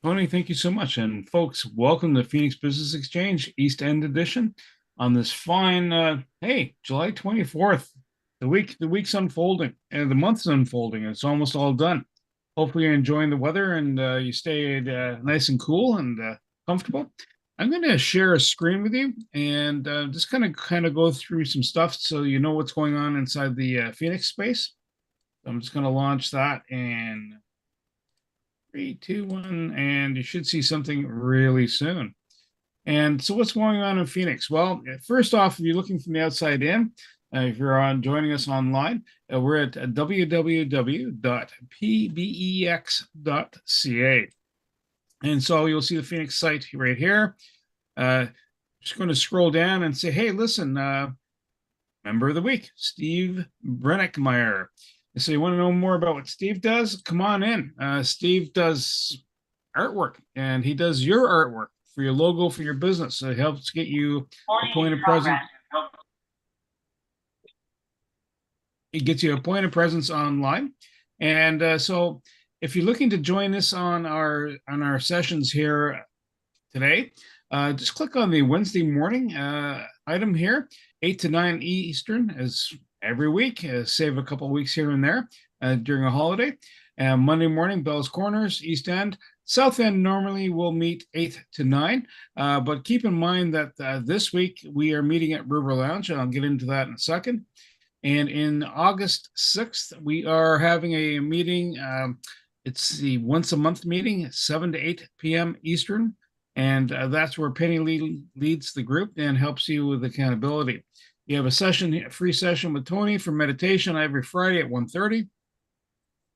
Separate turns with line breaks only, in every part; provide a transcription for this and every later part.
Tony, thank you so much. And folks, welcome to Phoenix Business Exchange East End Edition on this fine, hey, July 24th. The week's unfolding and the month's unfolding. It's almost all done. Hopefully you're enjoying the weather and you stayed nice and cool and comfortable. I'm going to share a screen with you and just kind of go through some stuff so you know what's going on inside the Phoenix space. So I'm just going to launch that and 3, 2, 1, and you should see something really soon. And so, what's going on in Phoenix? Well, first off, if you're looking from the outside in, if you're on joining us online, we're at www.pbex.ca. And so you'll see the Phoenix site right here. Just going to scroll down and say, hey, listen, member of the week, Steve Brennickmeyer. So you want to know more about what Steve does? Come on in. Steve does artwork, and he does your artwork for your logo for your business. So it helps get you a point of presence. It gets you a point of presence online. And so if you're looking to join us on our sessions here today, just click on the Wednesday morning item here, 8 to 9 Eastern, as every week. Save a couple of weeks here and there during a holiday. Monday morning, Bell's Corners, East End. South End normally will meet 8 to 9, but keep in mind that this week we are meeting at River Lounge, and I'll get into that in a second. And in August 6th, we are having a meeting. It's the once a month meeting, 7 to 8 p.m. Eastern. And that's where Penny leads the group and helps you with accountability. You have a free session with Tony for meditation every Friday at 1:30.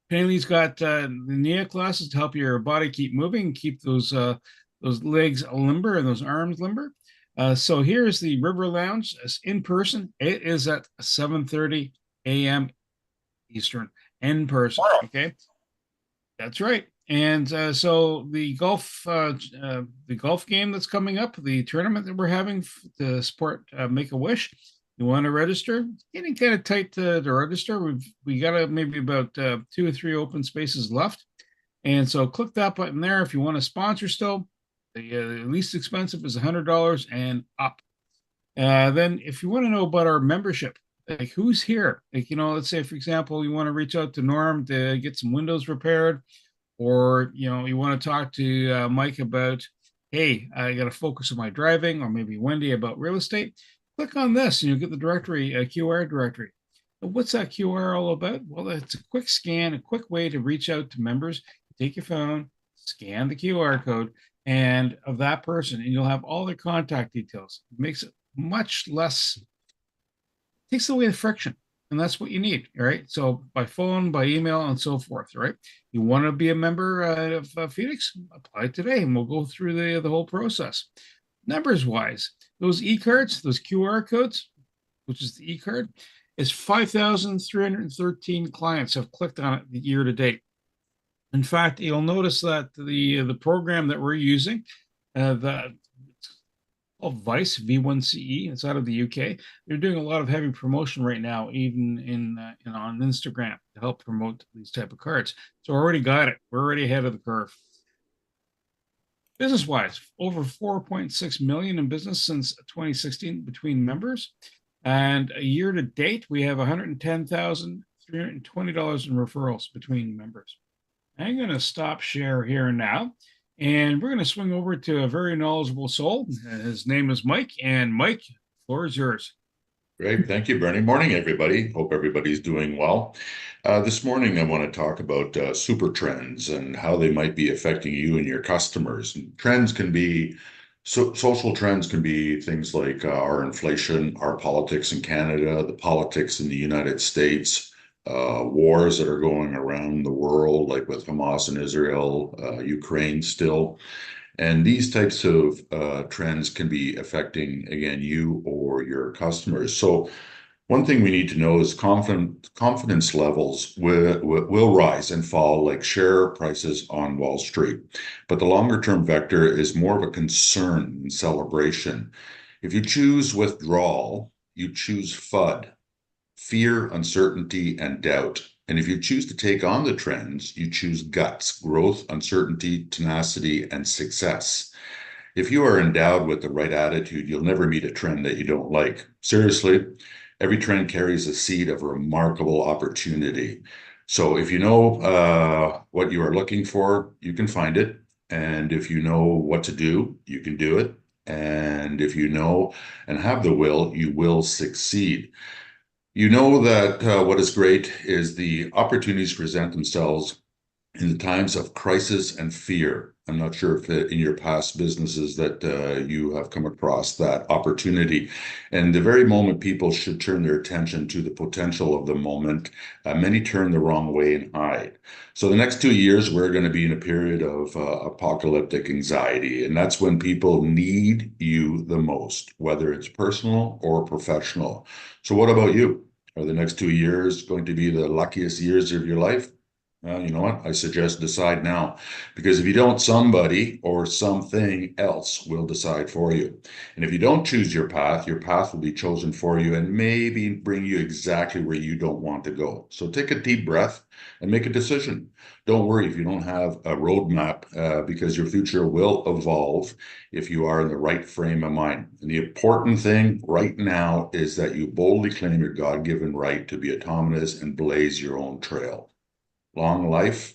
Penny's got the NIA classes to help your body keep moving, keep those legs limber and those arms limber. So here's the River Lounge in person. It is at 7:30 a.m. Eastern in person. Okay, that's right. And so the golf game that's coming up, the tournament that we're having to support Make a Wish. You want to register? It's getting kind of tight to register. We got maybe about 2 or 3 open spaces left, and so click that button there if you want to sponsor still. The least expensive is $100 and up. Then if you want to know about our membership, like who's here, like, let's say, for example, you want to reach out to Norm to get some windows repaired, or, you want to talk to Mike about, hey, I got to focus on my driving, or maybe Wendy about real estate. Click on this and you'll get the directory, a QR directory. What's that QR all about? Well, it's a quick scan, a quick way to reach out to members. Take your phone, scan the QR code and of that person, and you'll have all their contact details. It makes it much less, takes away the friction. And that's what you need, right? So by phone, by email, and so forth, right? You want to be a member of Phoenix? Apply today, and we'll go through the whole process. Numbers-wise, those e-cards, those QR codes, which is the e-card, is 5,313 clients have clicked on it year to date. In fact, you'll notice that the program that we're using, the called Vice V1CE. It's out of the UK. They're doing a lot of heavy promotion right now, even on Instagram, to help promote these type of cards. So already got it. We're already ahead of the curve. Business-wise, over 4.6 million in business since 2016 between members, and a year to date we have $110,320 in referrals between members. I'm going to stop share here now. And we're going to swing over to a very knowledgeable soul. His name is Mike. And Mike, the floor is yours.
Great. Thank you, Bernie. Morning, everybody. Hope everybody's doing well. This morning, I want to talk about super trends and how they might be affecting you and your customers. And trends can be, social trends can be things like our inflation, our politics in Canada, the politics in the United States, wars that are going around the world, like with Hamas and Israel, Ukraine still. And these types of trends can be affecting, again, you or your customers. So one thing we need to know is confidence levels will rise and fall like share prices on Wall Street. But the longer term vector is more of a concern and celebration. If you choose withdrawal, you choose FUD, fear, uncertainty, and doubt. And if you choose to take on the trends, you choose guts, growth, uncertainty, tenacity, and success. If you are endowed with the right attitude, you'll never meet a trend that you don't like. Seriously, every trend carries a seed of remarkable opportunity. So if you know what you are looking for, you can find it. And if you know what to do, you can do it. And if you know and have the will, you will succeed. You know that what is great is the opportunities present themselves in the times of crisis and fear. I'm not sure if in your past businesses that you have come across that opportunity. And the very moment people should turn their attention to the potential of the moment, many turn the wrong way and hide. So the next 2 years, we're going to be in a period of apocalyptic anxiety. And that's when people need you the most, whether it's personal or professional. So what about you? Are the next 2 years going to be the luckiest years of your life? Well, you know what? I suggest decide now, because if you don't, somebody or something else will decide for you. And if you don't choose your path will be chosen for you and maybe bring you exactly where you don't want to go. So take a deep breath and make a decision. Don't worry if you don't have a roadmap, because your future will evolve if you are in the right frame of mind. And the important thing right now is that you boldly claim your God-given right to be autonomous and blaze your own trail. Long life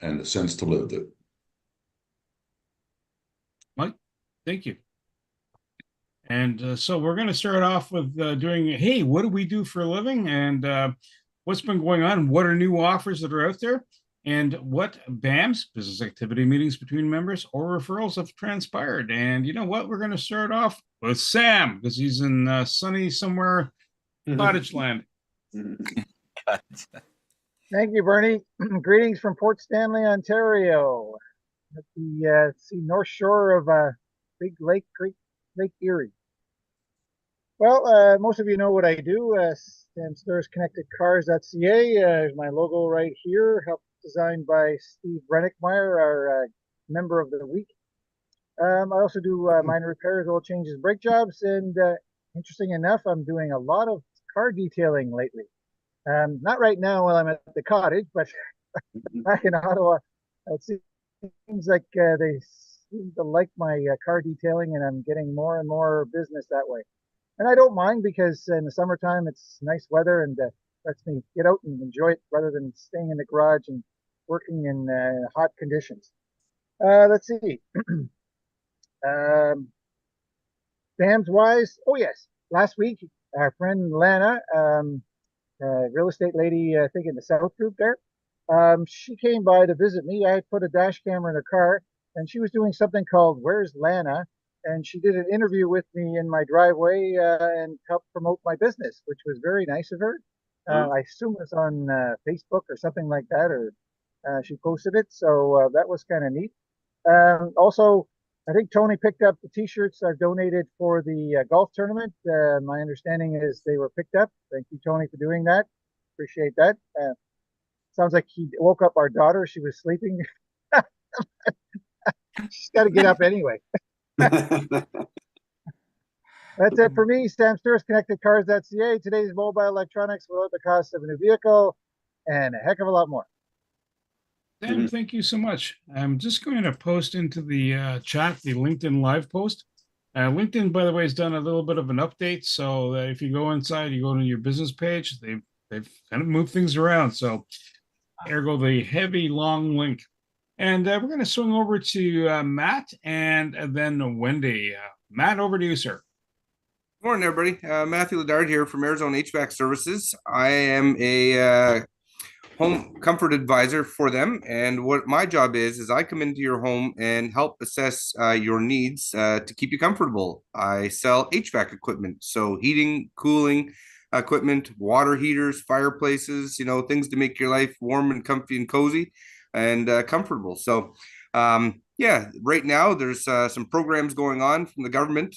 and the sense to live it.
Mike, thank you. And so we're going to start off with doing, hey, what do we do for a living? And what's been going on? What are new offers that are out there? And what BAMs, business activity meetings between members or referrals have transpired? And you know what? We're going to start off with Sam because he's in sunny somewhere, cottage land.
Thank you, Bernie. Greetings from Port Stanley, Ontario, at the North Shore of Big Lake Creek, Lake Erie. Well, most of you know what I do. Sam Stores Connected Cars.ca. There's my logo right here, helped designed by Steve Brennickmeyer, our member of the week. I also do minor repairs, oil changes, brake jobs, and interesting enough, I'm doing a lot of car detailing lately. Not right now while I'm at the cottage, but back in Ottawa, it seems like they seem to like my car detailing, and I'm getting more and more business that way. And I don't mind because in the summertime it's nice weather and lets me get out and enjoy it rather than staying in the garage and working in hot conditions. Let's see. Dams wise, oh yes, last week our friend Lana, real estate lady, I think in the South Group there, she came by to visit me. I put a dash camera in her car, and she was doing something called "Where's Lana?" And she did an interview with me in my driveway and helped promote my business, which was very nice of her. I assume it's on Facebook or something like that, or she posted it, so that was kind of neat. Also, I think Tony picked up the T-shirts I've donated for the golf tournament. My understanding is they were picked up. Thank you, Tony, for doing that. Appreciate that. Sounds like he woke up our daughter. She was sleeping. She's got to get up anyway. That's it for me. Sam Stewart, ConnectedCars.ca. Today's mobile electronics without the cost of a new vehicle and a heck of a lot more.
Sam, thank you so much. I'm just going to post into the chat the LinkedIn live post. LinkedIn, by the way, has done a little bit of an update. So that if you go inside, you go to your business page, they've kind of moved things around. So ergo the heavy long link. And we're going to swing over to Matt and then Wendy. Matt, over to you, sir.
Morning, everybody. Matthew Ledard here from Arizona HVAC Services. I am a home comfort advisor for them, and what my job is I come into your home and help assess your needs to keep you comfortable. I sell HVAC equipment, so heating, cooling equipment, water heaters, fireplaces, things to make your life warm and comfy and cozy and comfortable. So yeah, right now there's some programs going on from the government.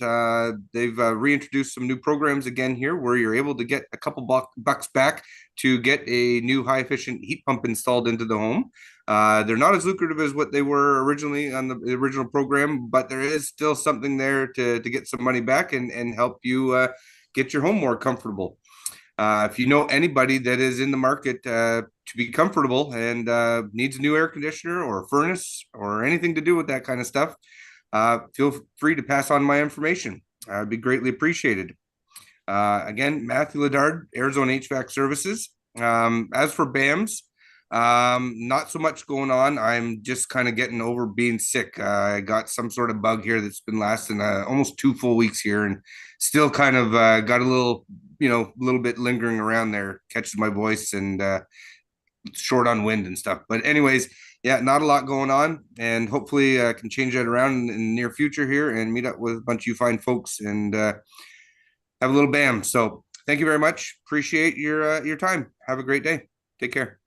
They've reintroduced some new programs again here where you're able to get a couple bucks back to get a new high efficient heat pump installed into the home. They're not as lucrative as what they were originally on the original program, but there is still something there to get some money back and help you get your home more comfortable. If you know anybody that is in the market to be comfortable and needs a new air conditioner or a furnace or anything to do with that kind of stuff, feel free to pass on my information. I'd be greatly appreciated. Again, Matthew Ledard, Arizona HVAC Services. As for BAMS, not so much going on. I'm just kind of getting over being sick. I got some sort of bug here that's been lasting almost 2 full weeks here, and still kind of got a little, a little bit lingering around there, catches my voice and short on wind and stuff. But anyways, yeah, not a lot going on, and hopefully I can change that around in the near future here and meet up with a bunch of you fine folks and have a little BAM. So thank you very much. Appreciate your time. Have a great day. Take care.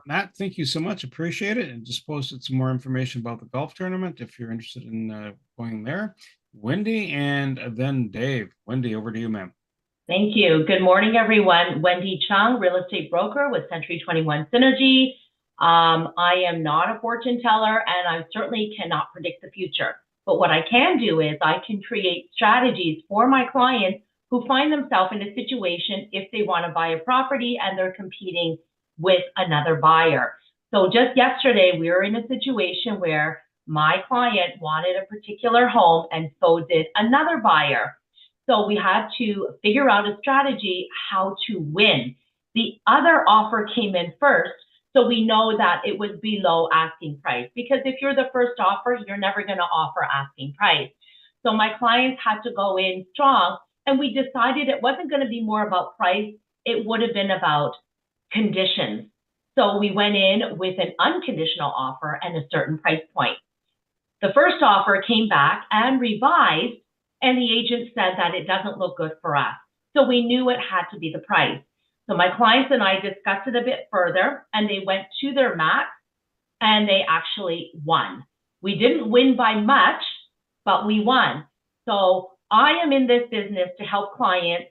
Matt, thank you so much. Appreciate it. And just posted some more information about the golf tournament if you're interested in going there. Wendy and then Dave. Wendy, over to you, ma'am.
Thank you. Good morning, everyone. Wendy Chung, real estate broker with Century 21 Synergy. I am not a fortune teller, and I certainly cannot predict the future. But what I can do is I can create strategies for my clients who find themselves in a situation if they want to buy a property and they're competing with another buyer. So just yesterday, we were in a situation where my client wanted a particular home and so did another buyer. So we had to figure out a strategy how to win. The other offer came in first, so we know that it was below asking price, because if you're the first offer, you're never going to offer asking price. So my clients had to go in strong, and we decided it wasn't going to be more about price. It would have been about conditions. So we went in with an unconditional offer and a certain price point. The first offer came back and revised, and the agent said that it doesn't look good for us. So we knew it had to be the price. So my clients and I discussed it a bit further, and they went to their max, and they actually won. We didn't win by much, but we won. So I am in this business to help clients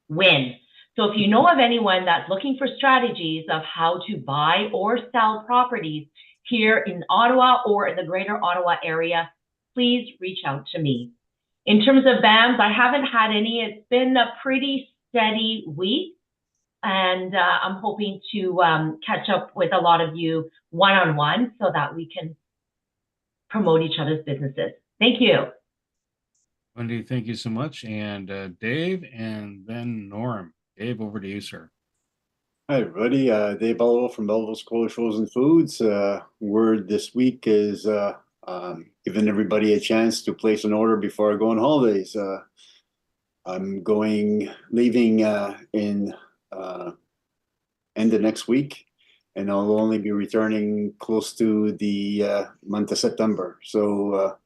win. So if you know of anyone that's looking for strategies of how to buy or sell properties here in Ottawa or in the greater Ottawa area, please reach out to me. In terms of BAMs, I haven't had any. It's been a pretty steady week, and I'm hoping to catch up with a lot of you one-on-one so that we can promote each other's businesses. Thank you.
Wendy, thank you so much. And Dave and then Norm. Dave, over to you, sir.
Hi, everybody. Dave Belleville from Belleville School of Frozen Foods. Word this week is giving everybody a chance to place an order before I go on holidays. I'm leaving in end of next week, and I'll only be returning close to the month of September. So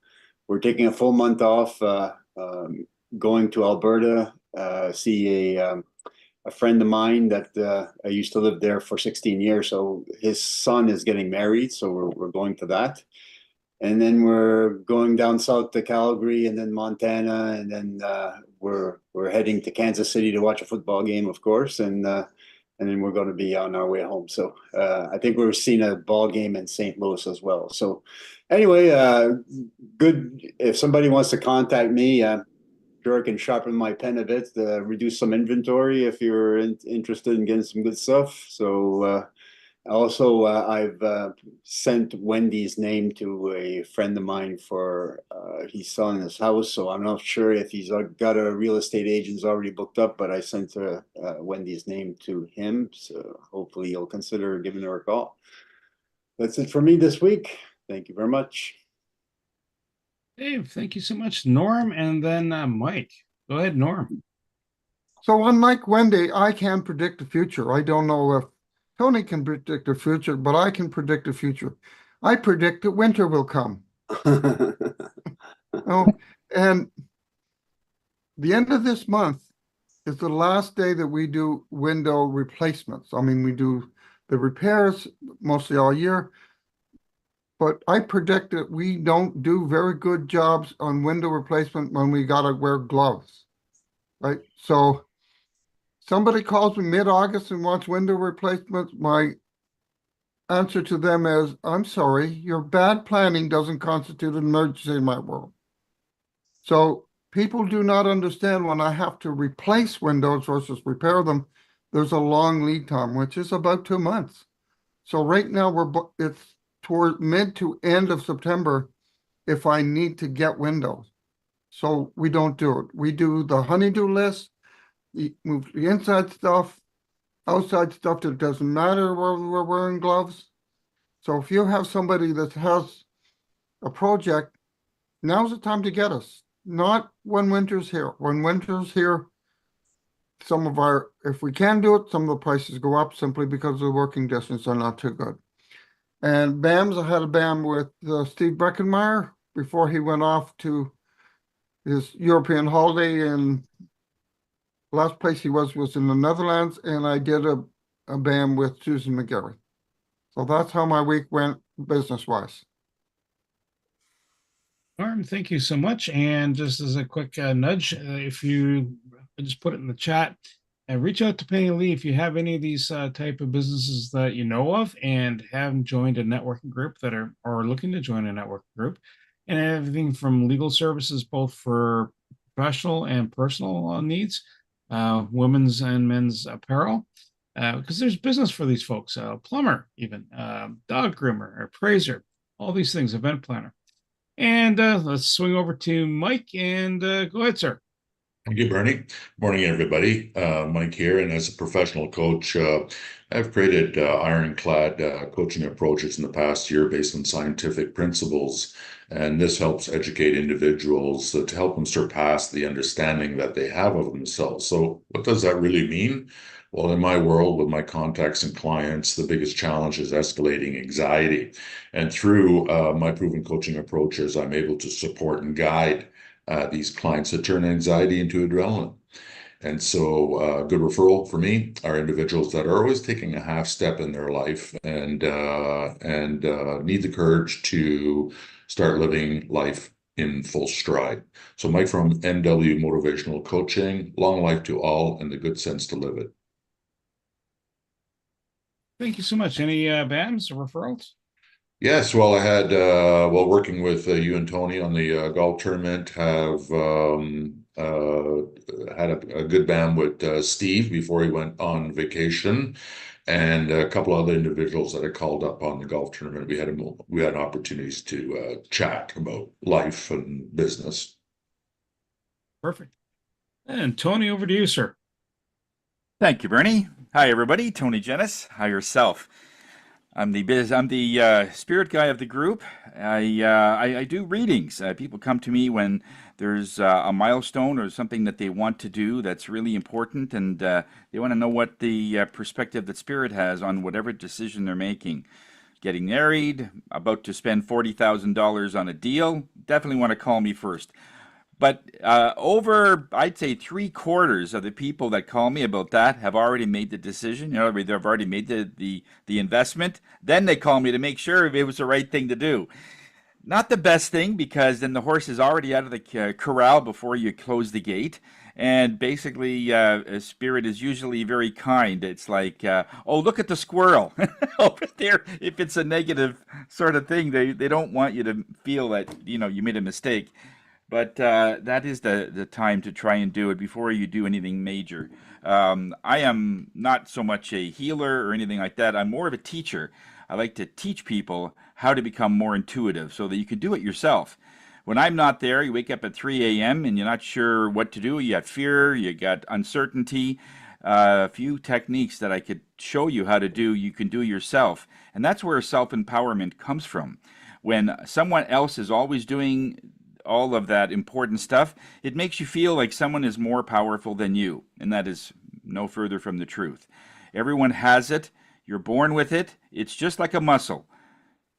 we're taking a full month off, going to Alberta, see a friend of mine that I used to live there for 16 years. So his son is getting married, so we're going to that. And then we're going down south to Calgary and then Montana, and then we're heading to Kansas City to watch a football game, of course, and then we're going to be on our way home. So I think we're seeing a ball game in St. Louis as well. So anyway, good. If somebody wants to contact me, sure I can sharpen my pen a bit, reduce some inventory if you're interested in getting some good stuff. So also, I've sent Wendy's name to a friend of mine for he's selling his house. So I'm not sure if he's got a real estate agent's already booked up, but I sent Wendy's name to him. So hopefully he'll consider giving her a call. That's it for me this week. Thank you very much.
Dave, thank you so much. Norm and then Mike. Go ahead, Norm.
So unlike Wendy, I can predict the future. I don't know if Tony can predict the future, but I can predict the future. I predict that winter will come. Oh, and the end of this month is the last day that we do window replacements. I mean, we do the repairs mostly all year, but I predict that we don't do very good jobs on window replacement when we gotta wear gloves, right? So somebody calls me mid-August and wants window replacements, my answer to them is, I'm sorry, your bad planning doesn't constitute an emergency in my world. So people do not understand when I have to replace windows versus repair them, there's a long lead time, which is about 2 months. So right now it's toward mid to end of September if I need to get windows. So we don't do it. We do the honeydew list, move the inside stuff, outside stuff that doesn't matter where we're wearing gloves. So if you have somebody that has a project, now's the time to get us. Not when winter's here. When winter's here, if we can do it, some of the prices go up simply because the working distance are not too good. And BAMs, I had a BAM with Steve Breckenmeyer before he went off to his European holiday, and last place he was in the Netherlands, and I did a BAM with Susan McGarry. So that's how my week went business-wise.
Norm, thank you so much. And just as a quick nudge, if you just put it in the chat and reach out to Penny Lee if you have any of these type of businesses that you know of and haven't joined a networking group that are or looking to join a networking group, and everything from legal services, both for professional and personal needs, women's and men's apparel, because there's business for these folks, plumber, even dog groomer, appraiser, all these things, event planner. And let's swing over to Mike and go ahead, sir.
Thank you, Bernie. Morning, everybody. Mike here, and as a professional coach, I've created ironclad coaching approaches in the past year based on scientific principles, and this helps educate individuals to help them surpass the understanding that they have of themselves. So what does that really mean? Well, in my world, with my contacts and clients, the biggest challenge is escalating anxiety. And through my proven coaching approaches, I'm able to support and guide these clients to turn anxiety into adrenaline. And so a good referral for me are individuals that are always taking a half step in their life and need the courage to start living life in full stride. So Mike from NW Motivational Coaching, long life to all and the good sense to live it.
Thank you so much. Any BAMs or referrals?
Yes, well, I had working with you and Tony on the golf tournament, have had a good BAM with Steve before he went on vacation, and a couple other individuals that I called up on the golf tournament. We had opportunities to chat about life and business.
Perfect. And Tony, over to you, sir.
Thank you, Bernie. Hi, everybody. Tony Jennis. Hi, yourself. I'm the spirit guy of the group. I do readings. People come to me when there's a milestone or something that they want to do that's really important, and they want to know what the perspective that spirit has on whatever decision they're making. Getting married, about to spend $40,000 on a deal, definitely want to call me first. But over, I'd say 3/4 of the people that call me about that have already made the decision. You know, they've already made the investment. Then they call me to make sure if it was the right thing to do. Not the best thing, because then the horse is already out of the corral before you close the gate. And basically, spirit is usually very kind. It's like, oh, look at the squirrel over there. If it's a negative sort of thing, they don't want you to feel that, you know, you made a mistake. But that is the time to try and do it before you do anything major. I am not so much a healer or anything like that. I'm more of a teacher. I like to teach people how to become more intuitive so that you can do it yourself. When I'm not there, you wake up at 3 a.m. and you're not sure what to do. You got fear, you got uncertainty. A few techniques that I could show you how to do, you can do yourself. And that's where self-empowerment comes from. When someone else is always doing all of that important stuff, it makes you feel like someone is more powerful than you, and that is no further from the truth. Everyone has it. You're born with it. It's just like a muscle.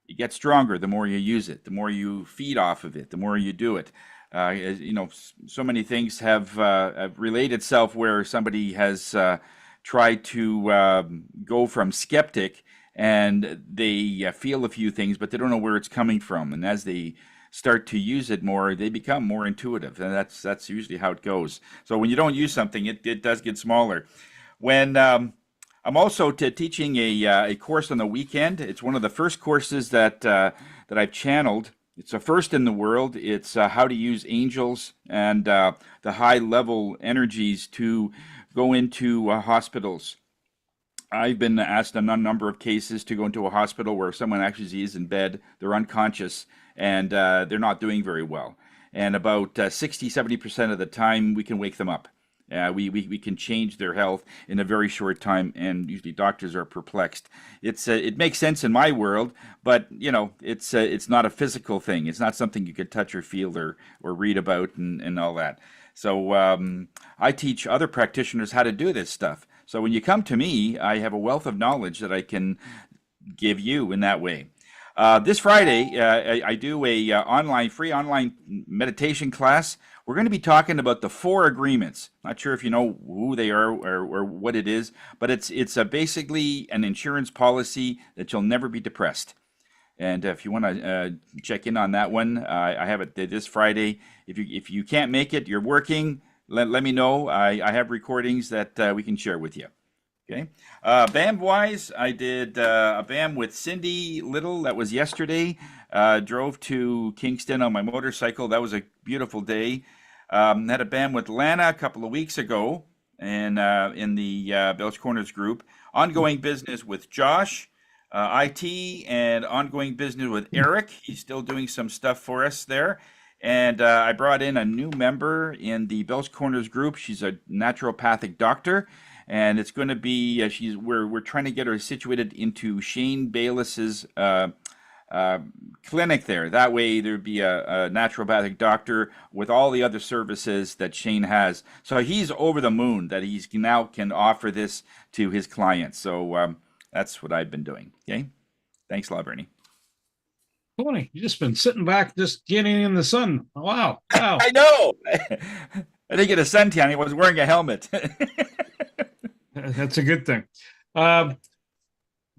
It gets stronger the more you use it, the more you feed off of it, the more you do it. You know, so many things have relayed itself where somebody has tried to go from skeptic and they feel a few things, but they don't know where it's coming from. And as they start to use it more, they become more intuitive, and that's usually how it goes. So when you don't use something, it does get smaller. When I'm also teaching a course on the weekend. It's one of the first courses that I've channeled It's a first in the world. It's how to use angels and the high level energies to go into hospitals. I've been asked in a number of cases to go into a hospital where someone actually is in bed, they're unconscious, and they're not doing very well. And about 60-70% of the time, we can wake them up. We can change their health in a very short time, and usually doctors are perplexed. It makes sense in my world, but it's not a physical thing. It's not something you could touch or feel or read about and all that. So I teach other practitioners how to do this stuff. So when you come to me, I have a wealth of knowledge that I can give you in that way. This Friday, I do a free online meditation class. We're going to be talking about the 4 agreements. Not sure if you know who they are or what it is, but it's basically an insurance policy that you'll never be depressed. And if you want to check in on that one, I have it this Friday. If you can't make it, you're working, let me know. I have recordings that we can share with you. Okay. BAM wise, I did a BAM with Cindy Little. That was yesterday. Drove to Kingston on my motorcycle. That was a beautiful day. Had a BAM with Lana a couple of weeks ago in the Belch Corners group. Ongoing business with Josh. IT and ongoing business with Eric. He's still doing some stuff for us there. And I brought in a new member in the Belch Corners group. She's a naturopathic doctor, and it's going to be we're trying to get her situated into Shane Bayless's clinic there. That way there'd be a naturopathic doctor with all the other services that Shane has. So he's over the moon that he's now can offer this to his clients. So that's what I've been doing. Okay. Thanks a lot, Bernie.
Tony, you've just been sitting back, just getting in the sun. Wow. Wow.
I know. I didn't get a suntan. I was wearing a helmet.
That's a good thing. My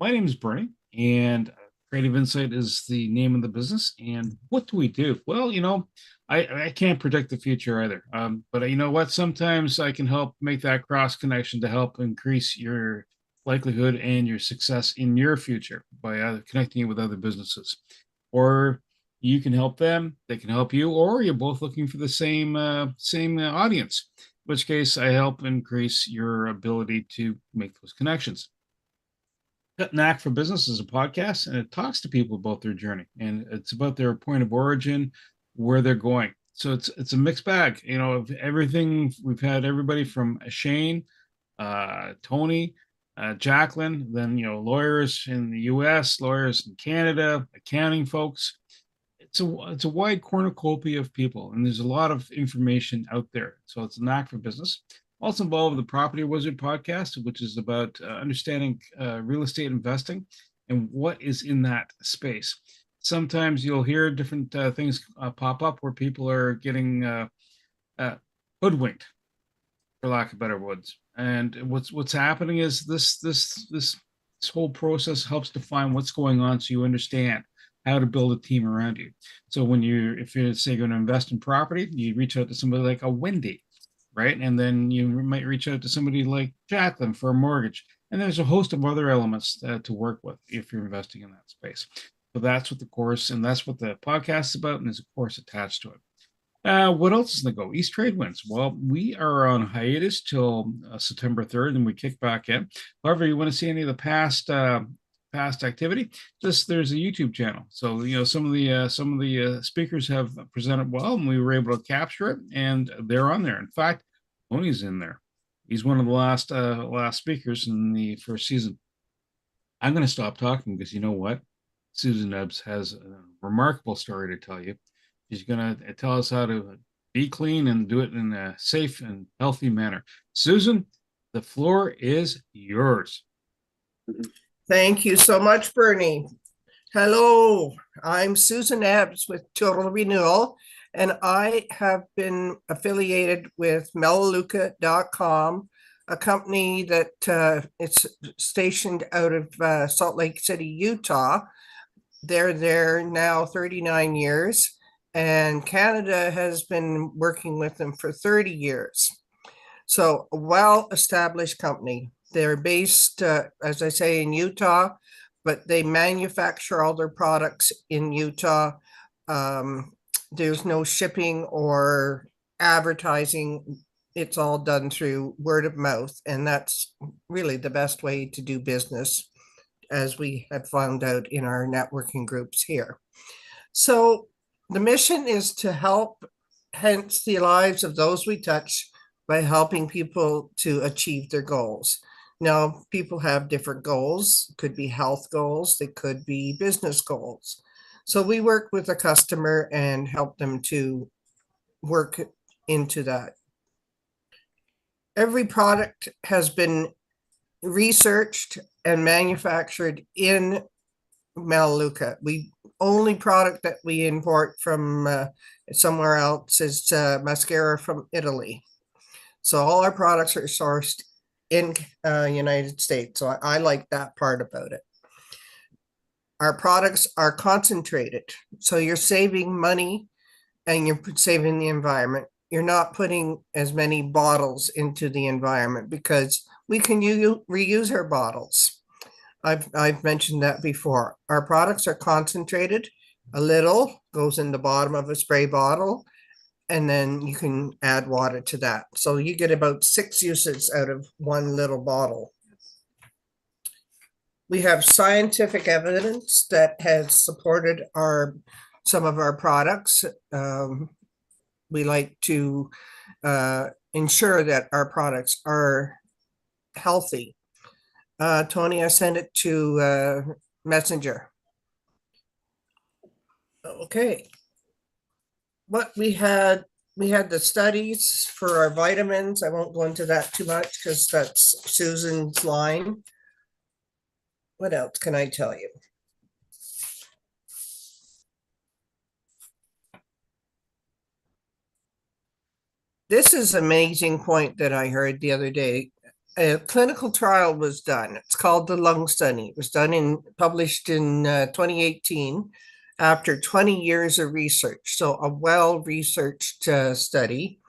name is Bernie, and Creative Insight is the name of the business. And what do we do? Well, I can't predict the future either. But you know what? Sometimes I can help make that cross connection to help increase your likelihood and your success in your future by either connecting you with other businesses, or you can help them, they can help you, or you're both looking for the same audience, in which case I help increase your ability to make those connections. Got Knack for Business is a podcast, and it talks to people about their journey, and it's about their point of origin, where they're going. So it's a mixed bag, of everything. We've had everybody from Shane, Tony, Jacqueline, then lawyers in the U.S., lawyers in Canada, accounting folks. It's a wide cornucopia of people, and there's a lot of information out there. So it's a Knack for Business. Also involved with the Property Wizard podcast, which is about understanding real estate investing and what is in that space. Sometimes you'll hear different things pop up where people are getting hoodwinked, for lack of better words. And what's happening is this whole process helps define what's going on, so you understand how to build a team around you. So if you're say going to invest in property, you reach out to somebody like a Wendy, right? And then you might reach out to somebody like Jacqueline for a mortgage. And there's a host of other elements to work with if you're investing in that space. So that's what the course, and that's what the podcast is about, and there's a course attached to it. What else is in the go? East Trade Winds. Well, we are on hiatus till September 3rd, and we kick back in. However, you want to see any of the past activity, there's a YouTube channel. So some of the speakers have presented well, and we were able to capture it, and they're on there. In fact, Tony's in there. He's one of the last speakers in the first season. I'm going to stop talking because you know what? Susan Ebbs has a remarkable story to tell you. She's going to tell us how to be clean and do it in a safe and healthy manner. Susan, the floor is yours.
Thank you so much, Bernie. Hello, I'm Susan Ebbs with Total Renewal, and I have been affiliated with Melaleuca.com, a company that it's stationed out of Salt Lake City, Utah. They're there now 39 years. And Canada has been working with them for 30 years. So a well-established company. They're based, as I say, in Utah, but they manufacture all their products in Utah. There's no shipping or advertising. It's all done through word of mouth, and that's really the best way to do business, as we have found out in our networking groups here. So the mission is to help hence the lives of those we touch by helping people to achieve their goals. Now, people have different goals, could be health goals, they could be business goals. So we work with a customer and help them to work into that. Every product has been researched and manufactured in Melaleuca. We only product that we import from somewhere else is mascara from Italy. So all our products are sourced in United States. So I like that part about it. Our products are concentrated. So you're saving money and you're saving the environment. You're not putting as many bottles into the environment because we can reuse our bottles. I've mentioned that before. Our products are concentrated. A little goes in the bottom of a spray bottle, and then you can add water to that. So you get about 6 uses out of one little bottle. We have scientific evidence that has supported some of our products. We like to ensure that our products are healthy. Tony, I sent it to Messenger. Okay. What we had the studies for our vitamins. I won't go into that too much because that's Susan's line. What else can I tell you? This is an amazing point that I heard the other day. A clinical trial was done. It's called the lung study. It was published in 2018 after 20 years of research. So a well-researched study.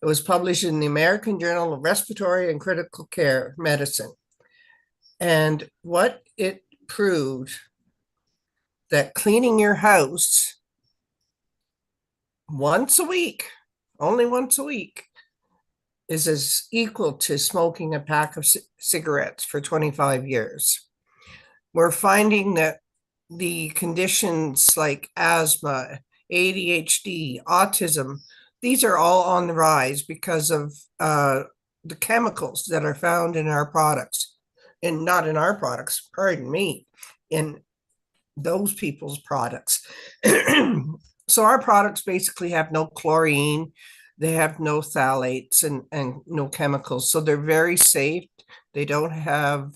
It was published in the American Journal of Respiratory and Critical Care Medicine. And what it proved, that cleaning your house once a week, only once a week, is as equal to smoking a pack of cigarettes for 25 years. We're finding that the conditions like asthma, ADHD, autism, these are all on the rise because of the chemicals that are found in our products. And not in our products, pardon me, in those people's products. So our products basically have no chlorine, they have no phthalates and no chemicals. So they're very safe. They don't have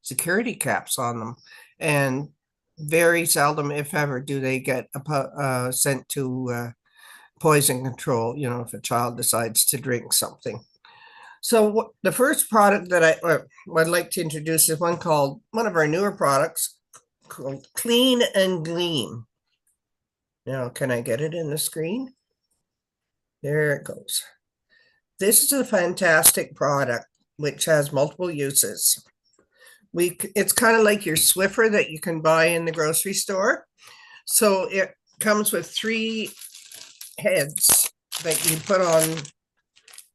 security caps on them. And very seldom, if ever, do they get sent to poison control, you know, if a child decides to drink something. So the first product that I'd like to introduce is one of our newer products called Clean and Gleam. Now, can I get it in the screen? There it goes. This is a fantastic product which has multiple uses. It's kind of like your Swiffer that you can buy in the grocery store. So it comes with 3 heads that you put on.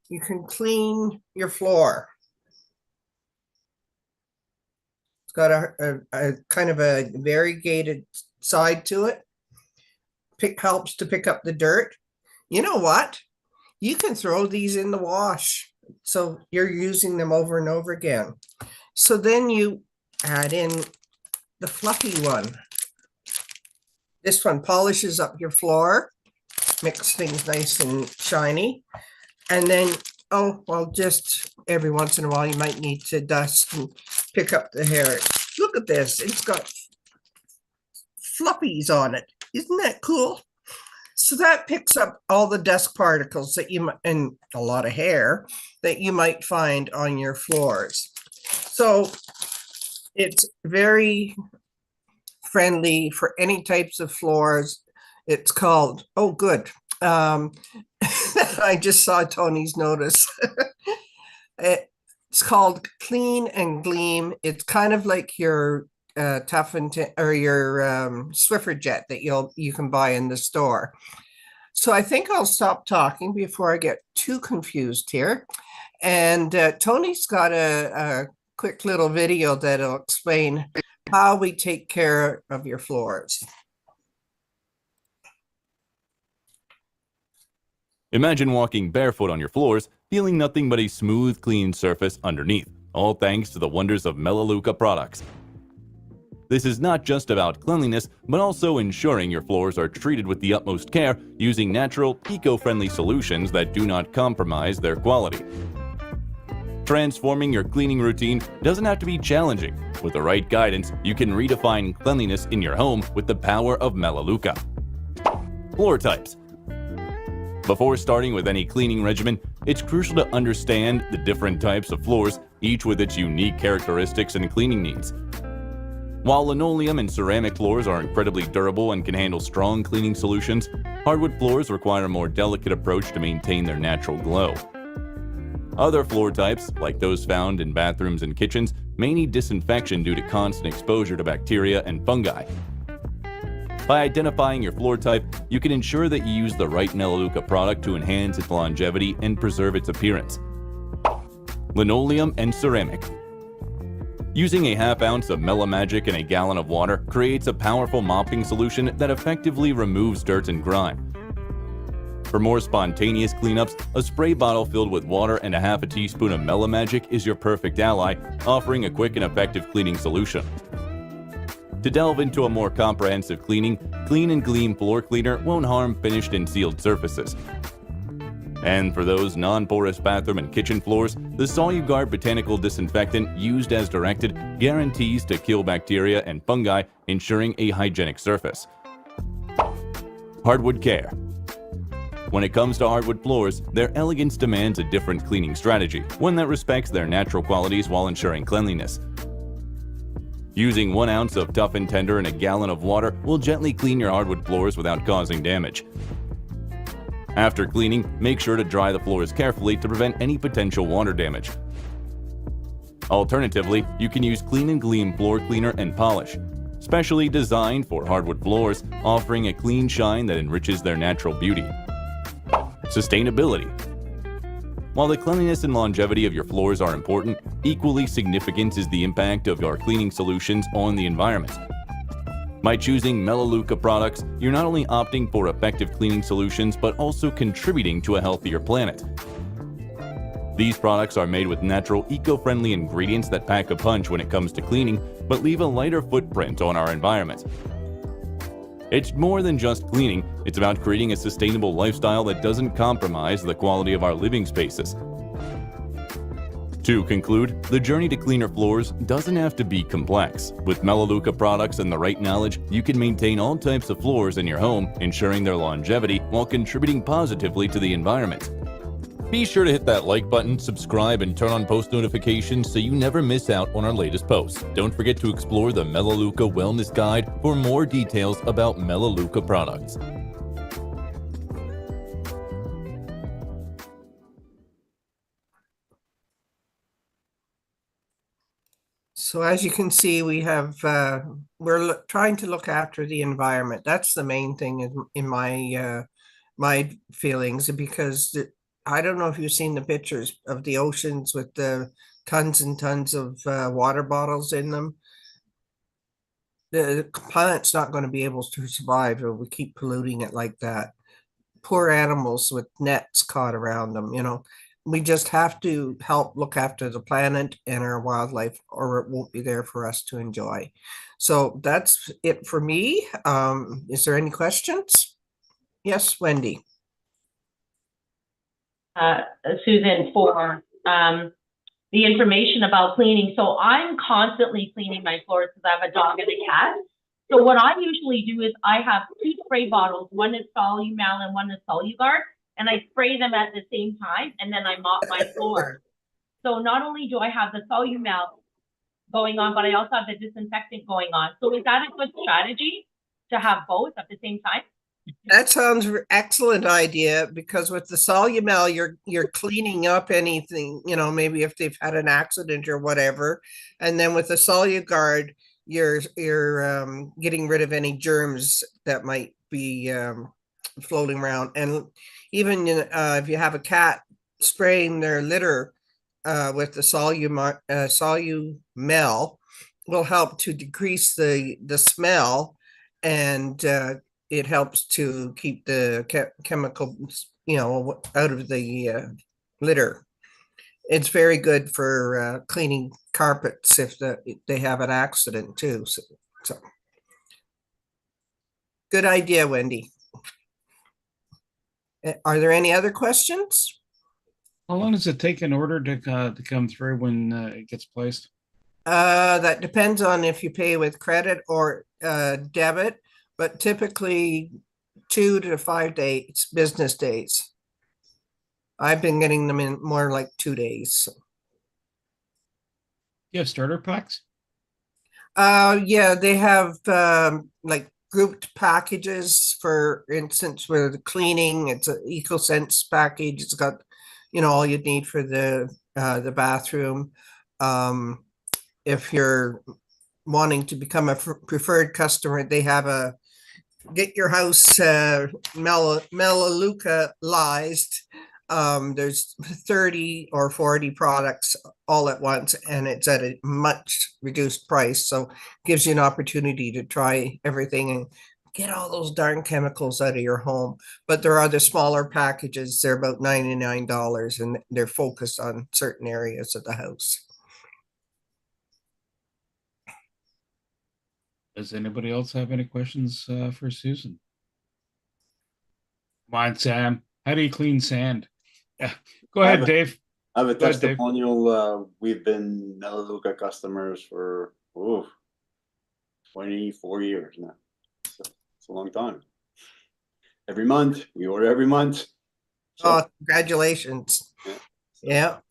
You can clean your floor. It's got a kind of a variegated side to it. Helps to pick up the dirt. You know what? You can throw these in the wash. So you're using them over and over again. So then you add in the fluffy one. This one polishes up your floor, makes things nice and shiny. And then, oh, well, just every once in a while, you might need to dust and pick up the hair. Look at this. It's got fluffies on it. Isn't that cool? So that picks up all the dust particles that you might, and a lot of hair that you might find on your floors. So it's very friendly for any types of floors. It's called, oh, good. I just saw Tony's notice. It's called Clean and Gleam. It's kind of like your Tough and or your Swiffer Jet that you can buy in the store. So I think I'll stop talking before I get too confused here. And Tony's got a quick little video that'll explain how we take care of your floors.
Imagine walking barefoot on your floors, feeling nothing but a smooth, clean surface underneath, all thanks to the wonders of Melaleuca products. This is not just about cleanliness, but also ensuring your floors are treated with the utmost care using natural, eco-friendly solutions that do not compromise their quality. Transforming your cleaning routine doesn't have to be challenging. With the right guidance, you can redefine cleanliness in your home with the power of Melaleuca. Floor types. Before starting with any cleaning regimen, it's crucial to understand the different types of floors, each with its unique characteristics and cleaning needs. While linoleum and ceramic floors are incredibly durable and can handle strong cleaning solutions, hardwood floors require a more delicate approach to maintain their natural glow. Other floor types, like those found in bathrooms and kitchens, may need disinfection due to constant exposure to bacteria and fungi. By identifying your floor type, you can ensure that you use the right Melaleuca product to enhance its longevity and preserve its appearance. Linoleum and ceramic. Using a half ounce of Melamagic in a gallon of water creates a powerful mopping solution that effectively removes dirt and grime. For more spontaneous cleanups, a spray bottle filled with water and a half a teaspoon of Melamagic is your perfect ally, offering a quick and effective cleaning solution. To delve into a more comprehensive cleaning, Clean and Gleam Floor Cleaner won't harm finished and sealed surfaces. And for those non-porous bathroom and kitchen floors, the Soluguard Botanical Disinfectant used as directed guarantees to kill bacteria and fungi, ensuring a hygienic surface. Hardwood care. When it comes to hardwood floors, their elegance demands a different cleaning strategy, one that respects their natural qualities while ensuring cleanliness. Using 1 ounce of Tough and Tender in a gallon of water will gently clean your hardwood floors without causing damage. After cleaning, make sure to dry the floors carefully to prevent any potential water damage. Alternatively, you can use Clean and Gleam Floor Cleaner and Polish, specially designed for hardwood floors, offering a clean shine that enriches their natural beauty. Sustainability. While the cleanliness and longevity of your floors are important, equally significant is the impact of your cleaning solutions on the environment. By choosing Melaleuca products, you're not only opting for effective cleaning solutions, but also contributing to a healthier planet. These products are made with natural, eco-friendly ingredients that pack a punch when it comes to cleaning, but leave a lighter footprint on our environment. It's more than just cleaning, it's about creating a sustainable lifestyle that doesn't compromise the quality of our living spaces. To conclude, the journey to cleaner floors doesn't have to be complex. With Melaleuca products and the right knowledge, you can maintain all types of floors in your home, ensuring their longevity while contributing positively to the environment. Be sure to hit that like button, subscribe, and turn on post notifications so you never miss out on our latest posts. Don't forget to explore the Melaleuca Wellness Guide for more details about Melaleuca products.
So as you can see, we have we're trying to look after the environment. That's the main thing in my my feelings, because I don't know if you've seen the pictures of the oceans with the tons and tons of water bottles in them. The planet's not going to be able to survive if we keep polluting it like that. Poor animals with nets caught around them, you know. We just have to help look after the planet and our wildlife, or it won't be there for us to enjoy. So that's it for me. Is there any questions? Yes, Wendy.
Susan, for the information about cleaning. So I'm constantly cleaning my floors because I have a dog and a cat. So what I usually do is I have 2 spray bottles. One is Solumal and one is Soluguard. And I spray them at the same time, and then I mop my floor. So not only do I have the Solumal going on, but I also have the disinfectant going on. So is that a good strategy to have both at the same time?
That sounds excellent idea, because with the Solumal, you're cleaning up anything, you know, maybe if they've had an accident or whatever. And then with the Soluguard, you're getting rid of any germs that might be floating around. And even if you have a cat, spraying their litter with the Solumel will help to decrease the smell, and it helps to keep the chemicals, out of the litter. It's very good for cleaning carpets if they have an accident too. So good idea, Wendy. Are there any other questions?
How long does it take an order to come through when it gets placed?
That depends on if you pay with credit or debit, but typically 2 to 5 days, business days. I've been getting them in more like 2 days.
You have starter packs?
Yeah, they have like grouped packages. For instance, with the cleaning, it's an EcoSense package. It's got, all you need for the bathroom. If you're wanting to become a preferred customer, they have a get your house Melaleuca-lized. There's 30 or 40 products all at once, and it's at a much reduced price. So gives you an opportunity to try everything and get all those darn chemicals out of your home. But there are the smaller packages. They're about $99, and they're focused on certain areas of the house.
Does anybody else have any questions for Susan? Come on, Sam. How do you clean sand? Yeah. Go ahead, Dave.
I have a
Go ahead, Dave.
testimonial. We've been Melaleuca customers for 24 years now. So it's a long time. Every month, we order every month. So,
Oh, congratulations. Yeah.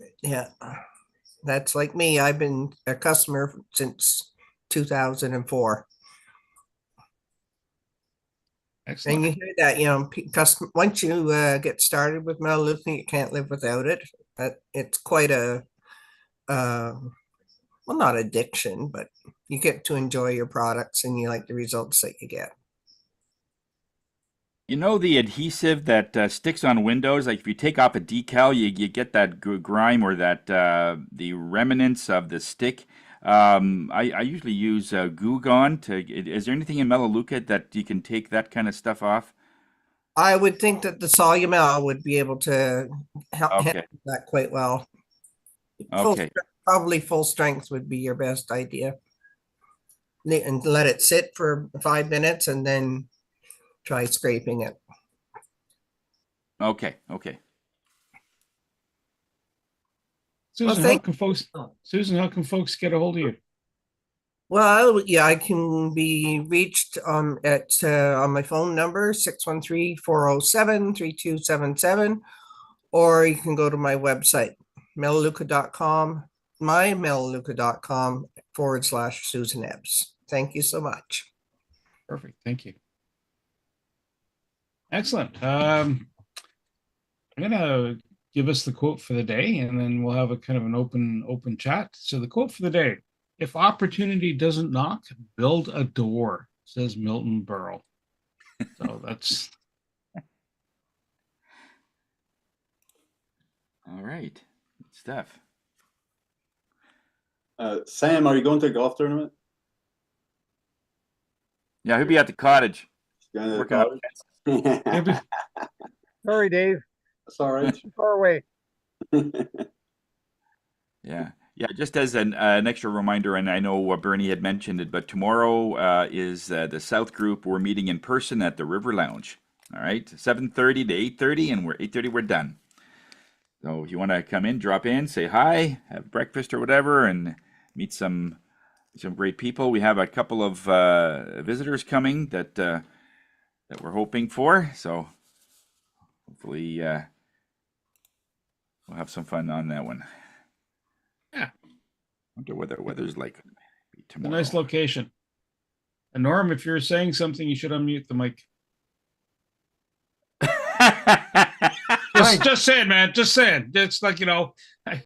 That's like me. I've been a customer since 2004.
Excellent.
And you hear that, once you get started with Melaleuca, you can't live without it. It's quite a, well, not addiction, but you get to enjoy your products and you like the results that you get.
The adhesive that sticks on windows, like if you take off a decal, you get that grime or that the remnants of the stick. I usually use Goo Gone. Is there anything in Melaleuca that you can take that kind of stuff off?
I would think that the Solumel would be able to help
Okay.
that quite well.
Okay.
Probably full strength would be your best idea. And let it sit for 5 minutes and then try scraping it.
Okay.
Susan,
Well,
how can folks get a hold of you?
Well, yeah, I can be reached on my phone number 613-407-3277, or you can go to my website melaleuca.com, mymelaleuca.com/Susan Ebbs. Thank you so much.
Perfect. Thank you. Excellent. I'm gonna give us the quote for the day, and then we'll have a kind of an open chat. So the quote for the day: "If opportunity doesn't knock, build a door," says Milton Berle. So that's
All right. Good stuff.
Sam, are you going to a golf tournament?
Yeah, he'll be at the cottage.
Going to the
Working on
cottage?
Sorry, Dave.
That's all right.
Too far away.
Yeah. Just as an extra reminder, and I know Bernie had mentioned it, but tomorrow is the South Group. We're meeting in person at the River Lounge. All right, 7:30 to 8:30, and we're 8:30. We're done. So if you want to come in, drop in, say hi, have breakfast or whatever, and meet some great people. We have a couple of visitors coming that we're hoping for. So hopefully we'll have some fun on that one.
Yeah.
I wonder what the weather's like
a
tomorrow.
nice location. And Norm, if you're saying something, you should unmute the mic. Just saying, man. Just saying. It's like, I